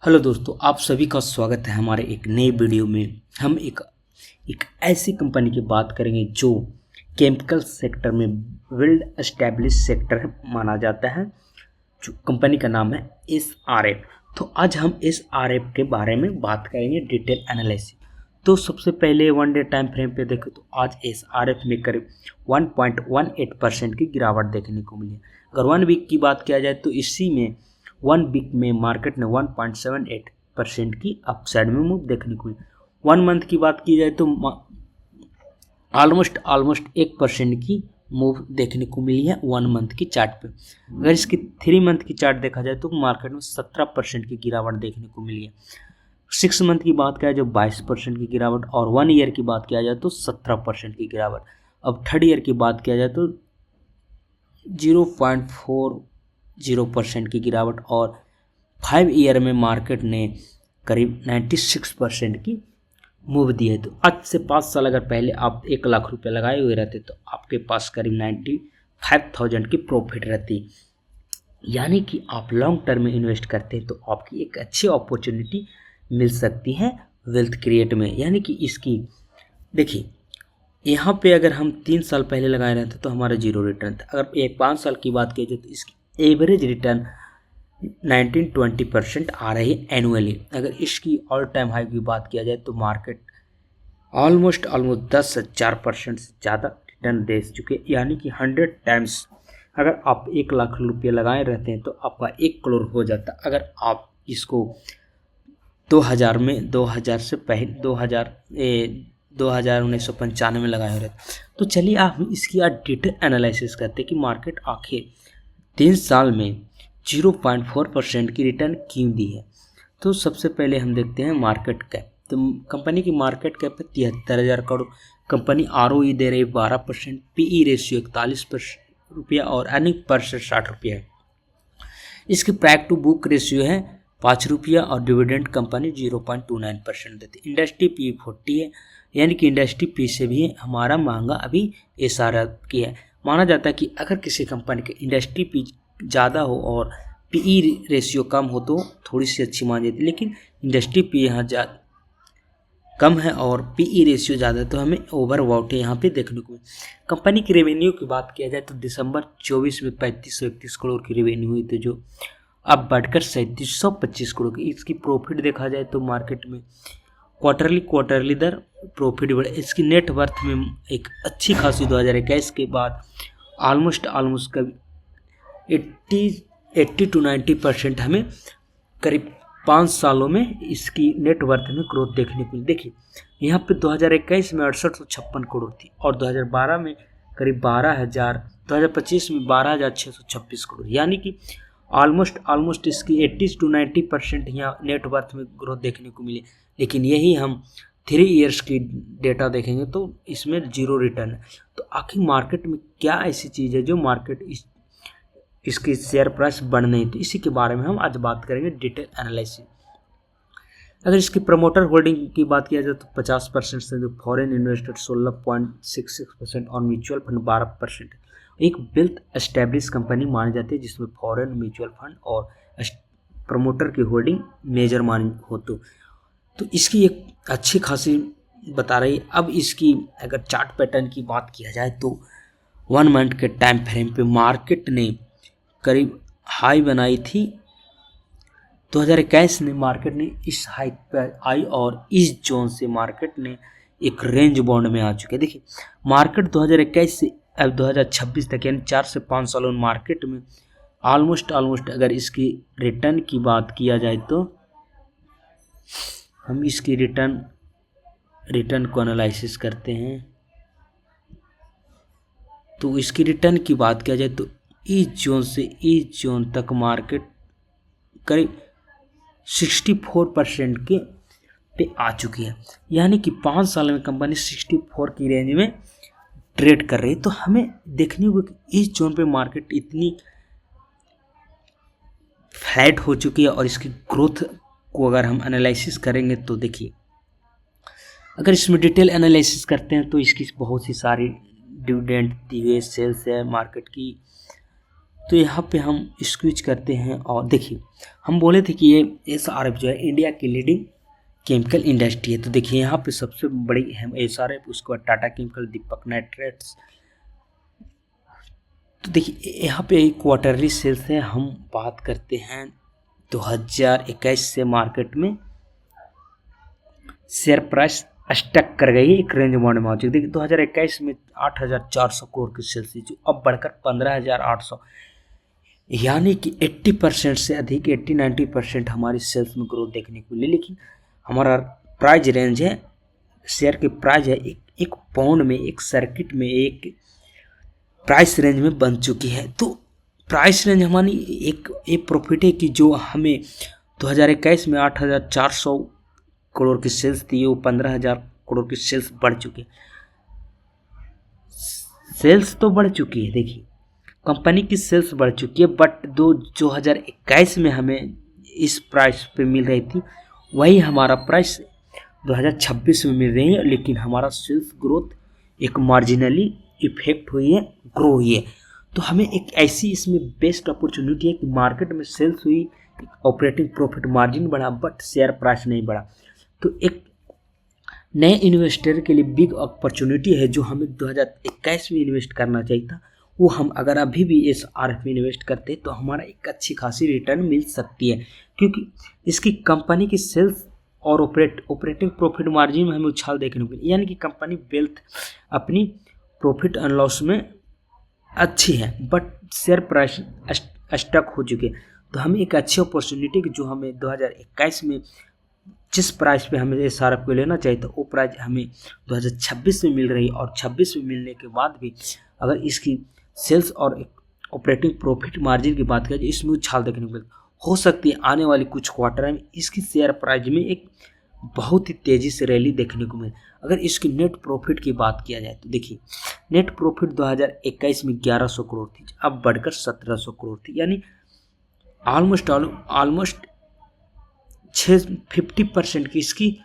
Hello दोस्तों, आप सभी का स्वागत है हमारे एक नए वीडियो में। हम एक ऐसी कंपनी की बात करेंगे जो केमिकल सेक्टर में वेल एस्टैब्लिश सेक्टर माना जाता है। जो कंपनी का नाम है SRF। तो आज हम SRF के बारे में बात करेंगे डिटेल एनालिसिस। तो सबसे पहले वन डे टाइम फ्रेम पे देखें तो आज SRF में करीब 1.18% की गिरावट देखने को मिली। अगर 1 वीक की बात किया जाए तो इसी में 1 वीक में मार्केट ने 1.78% की अपसाइड में मूव देखने को मिली। 1 मंथ की बात की जाए तो ऑलमोस्ट 1% की मूव देखने को मिली है 1 मंथ की चार्ट पे। अगर इसकी 3 मंथ की चार्ट देखा जाए तो मार्केट में 17% की गिरावट देखने को मिली है। 6 मंथ की बात किया जाए 22% की गिरावट, और 1 ईयर की बात किया जाए तो 17% की गिरावट। अब 3rd ईयर की बात किया जाए तो 0.40% की गिरावट, और 5 ईयर में मार्केट ने करीब 96% की मूव दी है। तो आज से 5 साल अगर पहले आप 1 लाख रुपए लगाए हुए रहते तो आपके पास करीब 95,000 की प्रॉफिट रहती। यानी कि आप लॉन्ग टर्म में इन्वेस्ट करते हैं तो आपकी एक अच्छी अपॉर्चुनिटी मिल सकती है वेल्थ क्रिएट में। यानी कि इसकी देखिए, यहाँ पे अगर हम 3 साल पहले लगाए रहते तो हमारा 0 रिटर्न था। अगर ये 5 साल की बात की जाए तो इसकी एवरेज रिटर्न 19-20% आ रही है एनुअली। अगर इसकी ऑल टाइम हाई की बात किया जाए तो मार्केट ऑलमोस्ट 10,000% से ज़्यादा रिटर्न दे चुके। यानी कि 100 टाइम्स अगर आप 1 लाख रुपये लगाए रहते हैं तो आपका 1 करोड़ हो जाता। अगर आप इसको 2000 में 2000 से पहले 1995 में लगाए हुए रहते। तो चलिए आप इसकी आज डिटेल एनालिसिस करते हैं कि मार्केट आखिर 3 साल में 0.4% की रिटर्न क्यों दी है। तो सबसे पहले हम देखते हैं मार्केट कैप। तो कंपनी की मार्केट कैप है 73,000 करोड़। कंपनी ROE दे रही है 12%, PE रेशियो 41 रुपया और अर्निंग पर शेयर 60 रुपया है। इसकी प्राइस टू बुक रेशियो है 5 रुपया और डिविडेंड कंपनी 0.29% देती है। इंडस्ट्री PE 40 है, यानी कि इंडस्ट्री PE से भी हमारा महंगा अभी SRF की है। माना जाता है कि अगर किसी कंपनी के इंडस्ट्री PE ज़्यादा हो और PE रेशियो कम हो तो थोड़ी सी अच्छी मानी जाती है, लेकिन इंडस्ट्री PE यहाँ कम है और PE रेशियो ज़्यादा है तो हमें ओवरवॉट है यहाँ पे देखने को। कंपनी की रेवेन्यू की बात किया जाए तो दिसंबर 24 में 3531 करोड़ की रेवेन्यू हुई थी, जो अब बढ़कर 3725 करोड़ की। इसकी प्रॉफिट देखा जाए तो मार्केट में क्वार्टरली दर प्रॉफिट बढ़े। इसकी नेट वर्थ में एक अच्छी खासी 2021 के बाद ऑलमोस्ट कभी 80-90% हमें करीब 5 सालों में इसकी नेट वर्थ में ग्रोथ देखने को मिली। देखिए यहाँ पे 2021 में 6856 करोड़ थी और 2012 में करीब 2025 में 12,626 करोड़। यानी कि ऑलमोस्ट इसकी 80-90% यहाँ नेट वर्थ में ग्रोथ देखने को मिली। लेकिन यही हम 3 इयर्स की डेटा देखेंगे तो इसमें 0 रिटर्न है। तो आखिर मार्केट में क्या ऐसी चीज़ है जो मार्केट इसकी शेयर प्राइस बढ़ नहीं थी, इसी के बारे में हम आज बात करेंगे डिटेल एनालिसिस। अगर इसकी प्रमोटर होल्डिंग की बात किया जाए तो 50% से जो फॉरेन इन्वेस्टर 16.66% और म्यूचुअल फंड 12%। एक वेल्थ एस्टैब्लिश कंपनी मानी जाती है जिसमें फॉरेन म्यूचुअल फंड और प्रमोटर की होल्डिंग मेजर मानी हो तो इसकी एक अच्छी खासी बता रही है। अब इसकी अगर चार्ट पैटर्न की बात किया जाए तो 1 मंथ के टाइम फ्रेम पे मार्केट ने करीब हाई बनाई थी 2021 में। मार्केट ने इस हाई पर आई और इस जोन से मार्केट ने एक रेंज बाउंड में आ चुके हैं। देखिए मार्केट 2021 से अब 2026 तक यानी 4 से 5 सालों में मार्केट में ऑलमोस्ट अगर इसकी रिटर्न की बात किया जाए तो हम इसकी रिटर्न को एनालिसिस करते हैं। तो इसकी रिटर्न की बात किया जाए तो इस जोन से इस जोन तक मार्केट करीब 64% के पे आ चुकी है। यानी कि 5 साल में कंपनी 64 की रेंज में ट्रेड कर रही है। तो हमें देखने को कि इस जोन पे मार्केट इतनी फ्लैट हो चुकी है और इसकी ग्रोथ को अगर हम एनालिसिस करेंगे तो देखिए, अगर इसमें डिटेल एनालिसिस करते हैं तो इसकी बहुत सी सारी डिविडेंड दी हुई सेल्स है मार्केट की तो यहाँ पे हम स्क्विच करते हैं और देखिए हम बोले थे कि ये SRF जो है इंडिया की लीडिंग केमिकल इंडस्ट्री है। तो देखिए यहाँ पे सबसे बड़ी है SRF, उसके बाद टाटा केमिकल, दीपक नाइट्रेट्स। तो देखिए यहाँ पे क्वार्टरली सेल्स है, हम बात करते हैं 2021 से मार्केट में शेयर प्राइस स्टक कर गई एक रेंज बाउंड में। देखिए 2021 में 8,400 करोड़ की सेल्स थी, जो अब बढ़कर 15,800, यानी कि 80% से अधिक 80-90% हमारी सेल्स में ग्रोथ देखने को मिली। लेकिन हमारा प्राइस रेंज है, शेयर की प्राइस है एक पाउंड में, एक सर्किट में, एक प्राइस रेंज में बन चुकी है। तो प्राइस रेंज हमारी एक प्रॉफिट है कि जो हमें 2021 में 8,400 करोड़ की सेल्स थी, वो 15,000 करोड़ की सेल्स बढ़ चुकी है। सेल्स तो बढ़ चुकी है, देखिए कंपनी की सेल्स बढ़ चुकी है, बट 2021 में हमें इस प्राइस पे मिल रही थी, वही हमारा प्राइस 2026 में मिल रही है। लेकिन हमारा सेल्स ग्रोथ एक मार्जिनली इफेक्ट हुई है, ग्रो हुई है। तो हमें एक ऐसी इसमें बेस्ट अपॉर्चुनिटी है कि मार्केट में सेल्स हुई, ऑपरेटिंग प्रॉफिट मार्जिन बढ़ा, बट शेयर प्राइस नहीं बढ़ा। तो एक नए इन्वेस्टर के लिए बिग अपॉर्चुनिटी है, जो हमें 2021 में इन्वेस्ट करना चाहिए था। वो हम अगर अभी भी SRF में इन्वेस्ट करते तो हमारा एक अच्छी खासी रिटर्न मिल सकती है, क्योंकि इसकी कंपनी की सेल्स और ऑपरेटिंग प्रॉफिट मार्जिन में हमें उछाल देखने को मिली, यानी कि कंपनी वेल्थ अपनी प्रॉफिट एंड लॉस में अच्छी है, बट शेयर प्राइस स्टक हो चुके। तो हमें एक अच्छी अपॉर्चुनिटी कि जो हमें 2021 में जिस प्राइस पे हमें SRF को लेना चाहिए था, वो प्राइस हमें 2026 में मिल रही है। और 26 में मिलने के बाद भी अगर इसकी सेल्स और ऑपरेटिंग प्रॉफिट मार्जिन की बात करें, इसमें उछाल देखने को मिलता हो सकती है आने वाली कुछ क्वार्टर में इसकी शेयर प्राइस में एक बहुत ही तेज़ी से रैली देखने को मिले। अगर इसकी नेट प्रॉफिट की बात किया जाए तो देखिए नेट प्रॉफिट 2021 में 1100 करोड़ थी, अब बढ़कर 1700 करोड़ थी, यानी ऑलमोस्ट 50% की इसकी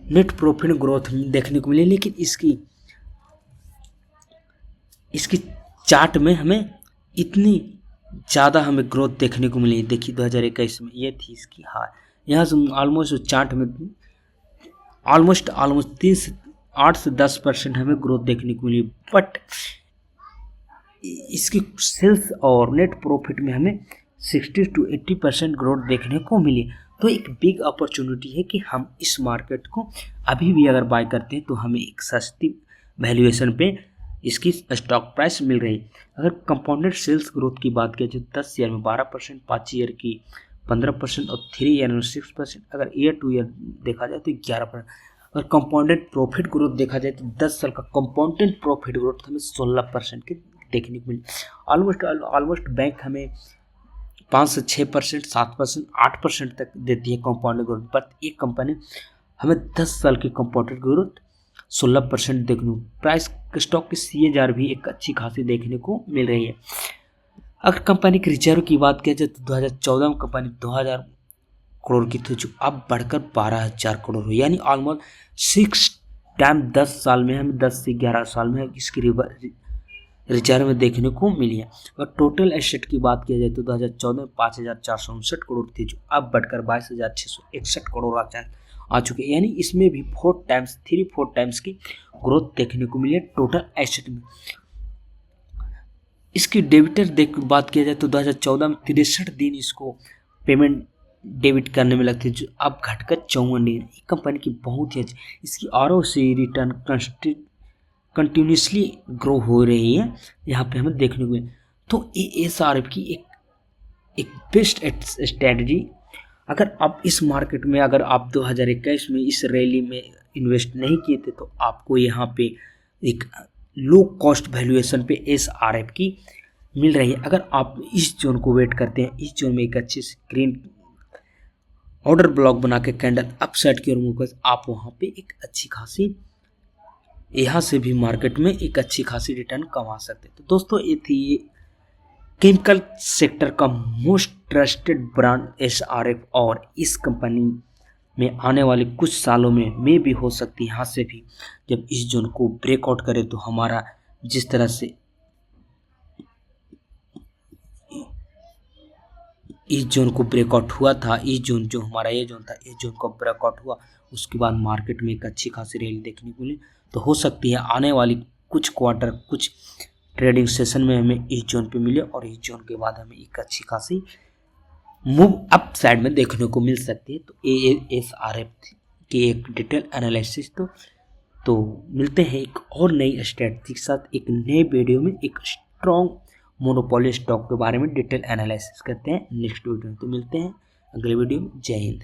नेट प्रॉफिट ग्रोथ देखने को मिली। लेकिन इसकी चार्ट में हमें इतनी ज़्यादा हमें ग्रोथ देखने को मिली। देखिए 2021 में ये थी इसकी हाई, यहाँ से ऑलमोस्ट चार्ट में ऑलमोस्ट 8 से 10% हमें ग्रोथ देखने को मिली, बट इसकी सेल्स और नेट प्रॉफिट में हमें 60 से 80% ग्रोथ देखने को मिली। तो एक बिग अपॉर्चुनिटी है कि हम इस मार्केट को अभी भी अगर बाय करते हैं तो हमें एक सस्ती वैल्यूएशन पे इसकी स्टॉक प्राइस मिल रही। अगर कंपाउंडेड सेल्स ग्रोथ की बात की जाए तो 10 ईयर में 12%, 5 ईयर की 15% और 3 ईयर में 6%, अगर ईयर टू ईयर देखा जाए तो 11%। अगर कंपाउंडेड प्रॉफिट ग्रोथ देखा जाए तो 10 साल का कंपाउंडेड प्रॉफिट ग्रोथ हमें 16% की देखने को मिली। ऑलमोस्ट बैंक हमें 5 से 6%, 7%, 8% तक देती है कंपाउंडेड ग्रोथ, बट एक कंपनी हमें 10 साल की कंपाउंडेड ग्रोथ 16% देखने को। प्राइस स्टॉक की CAGR भी एक अच्छी खासी देखने को मिल रही है। अगर कंपनी के रिजर्व की बात किया जाए तो 2014 में कंपनी 2000 करोड़ की थी, जो अब बढ़कर 12,000 करोड़ हुई, यानी ऑलमोस्ट 6 टाइम 10 साल में हमें 10 से 11 साल में इसकी रिजर्व में देखने को मिली है। अगर टोटल एसेट की बात किया जाए तो 2014 में 5,459 करोड़ थी, जो अब बढ़कर 22,661 करोड़ आ चुके हैं, यानी इसमें भी 3-4 टाइम्स की ग्रोथ देखने को मिली है टोटल एसेट में। इसकी डेबिटर बात किया जाए तो 2014 में 63 दिन इसको पेमेंट डेबिट करने में लगती है, जो अब घटकर 54 दिन। कंपनी की बहुत ही अच्छी इसकी ROC रिटर्न कंटिन्यूसली ग्रो हो रही है, यहाँ पे हमें देखने को मिले। तो SRF की एक बेस्ट स्ट्रेटजी, अगर आप इस मार्केट में अगर आप 2021 में इस रैली में इन्वेस्ट नहीं किए थे तो आपको यहाँ पे एक लो कॉस्ट वैल्यूएशन पे SRF की मिल रही है। अगर आप इस जोन को वेट करते हैं, इस जोन में एक अच्छी स्क्रीन ऑर्डर ब्लॉक बना के कैंडल अपसाइड की ओर मूव कर, आप वहाँ पे एक अच्छी खासी यहाँ से भी मार्केट में एक अच्छी खासी रिटर्न कमा सकते हैं। तो दोस्तों ये थी केमिकल सेक्टर का मोस्ट ट्रस्टेड ब्रांड SRF, और इस कंपनी में आने वाले कुछ सालों में भी हो सकती है यहाँ से भी जब इस जोन को ब्रेकआउट करे तो हमारा जिस तरह से इस जोन को ब्रेकआउट हुआ था, इस जोन जो हमारा ये जोन था, इस जोन को ब्रेकआउट हुआ, उसके बाद मार्केट में एक अच्छी खासी रैली देखने को मिली। तो हो सकती है आने वाली कुछ क्वार्टर, कुछ ट्रेडिंग सेशन में हमें इस जोन पे मिले और इस जोन के बाद हमें एक अच्छी खासी मूव अप साइड में देखने को मिल सकती है। तो ASRF की एक डिटेल एनालिसिस तो मिलते हैं एक और नई स्ट्रेटजी के साथ एक नए वीडियो में, एक स्ट्रॉन्ग मोनोपोली स्टॉक के बारे में डिटेल एनालिसिस करते हैं नेक्स्ट वीडियो में। तो मिलते हैं अगले वीडियो में। जय हिंद।